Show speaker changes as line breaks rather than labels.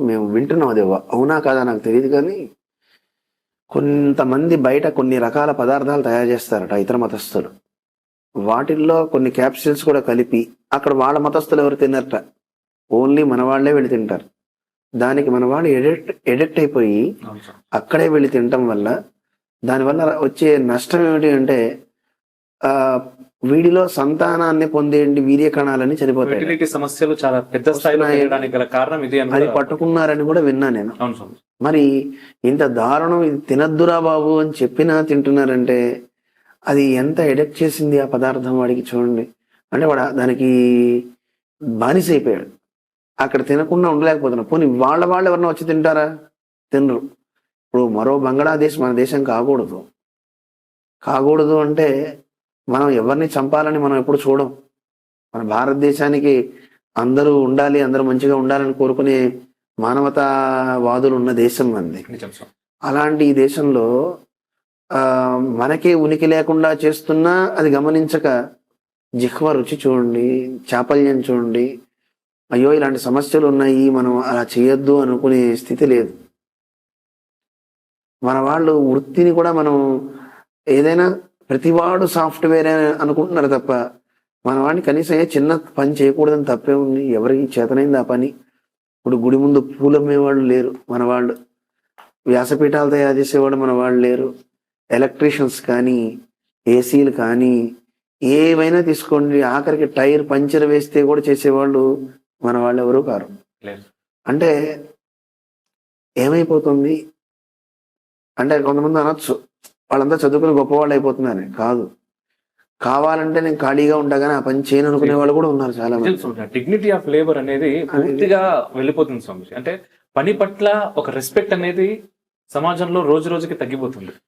మేము వింటున్నాం, అది అవునా కాదా నాకు తెలియదు కానీ కొంతమంది బయట కొన్ని రకాల పదార్థాలు తయారు చేస్తారట ఇతర మతస్థులు. వాటిల్లో కొన్ని క్యాప్సిల్స్ కూడా కలిపి అక్కడ వాళ్ళ మతస్థులు ఎవరు తినరట, ఓన్లీ మన వాళ్ళే వెళ్ళి తింటారు. దానికి మన వాళ్ళు ఎడిక్ట్ అయిపోయి అక్కడే వెళ్ళి తినటం వల్ల దానివల్ల వచ్చే నష్టం ఏమిటి అంటే వీడిలో సంతానాన్ని పొందేంటి వీర్య కణాలని చనిపోతాయి.
సమస్యలు చాలా పెద్ద స్థాయిలో గల కారణం ఇది,
అది పట్టుకున్నారని కూడా విన్నా నేను. మరి ఇంత దారుణం, ఇది తినద్దురా బాబు అని చెప్పినా తింటున్నారంటే అది ఎంత ఎడిక్ట్ చేసింది ఆ పదార్థం వాడికి. చూడండి, అంటే వాడు దానికి బానిస అయిపోయాడు, అక్కడ తినకుండా ఉండలేకపోతున్నాడు. పోనీ వాళ్ళు ఎవరన్నా వచ్చి తింటారా? తినరు. ఇప్పుడు మరో బంగ్లాదేశ్ మన దేశం కాకూడదు అంటే మనం ఎవరిని చంపాలని మనం ఎప్పుడు చూడం. మన భారతదేశానికి అందరూ ఉండాలి, అందరూ మంచిగా ఉండాలని కోరుకునే మానవతావాదులు ఉన్న దేశం మనది. అలాంటి ఈ దేశంలో మనకే ఉనికి లేకుండా చేస్తున్నా అది గమనించక జిహ్వ రుచి చూడండి, చాపల్యం చూడండి, అయ్యో ఇలాంటి సమస్యలు ఉన్నాయి, మనం అలా చేయొద్దు అనుకునే స్థితి లేదు. మన వాళ్ళు వృత్తిని కూడా మనం ఏదైనా ప్రతివాడు సాఫ్ట్వేర్ అనుకుంటున్నారు తప్ప మన వాడిని కనీసం చిన్న పని చేయకూడదని తప్పే ఉంది. ఎవరికి చేతనైంది ఆ పని. ఇప్పుడు గుడి ముందు పూలు అమ్మేవాళ్ళు లేరు మన వాళ్ళు, వ్యాసపీఠాలు తయారు చేసేవాళ్ళు మన వాళ్ళు లేరు, ఎలక్ట్రీషియన్స్ కానీ ఏసీలు కానీ ఏవైనా తీసుకోండి, ఆఖరికి టైర్ పంచర్ వేస్తే కూడా చేసేవాళ్ళు మన వాళ్ళు ఎవరు కారు. అంటే ఏమైపోతుంది అంటే కొంతమంది అనొచ్చు వాళ్ళంతా చదువుకుని గొప్పవాళ్ళు అయిపోతున్నారని. కాదు, కావాలంటే నేను ఖాళీగా ఉండగానే ఆ పని చేయను అనుకునే వాళ్ళు కూడా ఉన్నారు చాలా మంది.
డిగ్నిటీ ఆఫ్ లేబర్ అనేది పూర్తిగా వెళ్ళిపోతుంది స్వామి. అంటే పని పట్ల ఒక రెస్పెక్ట్ అనేది సమాజంలో రోజు రోజుకి తగ్గిపోతుంది.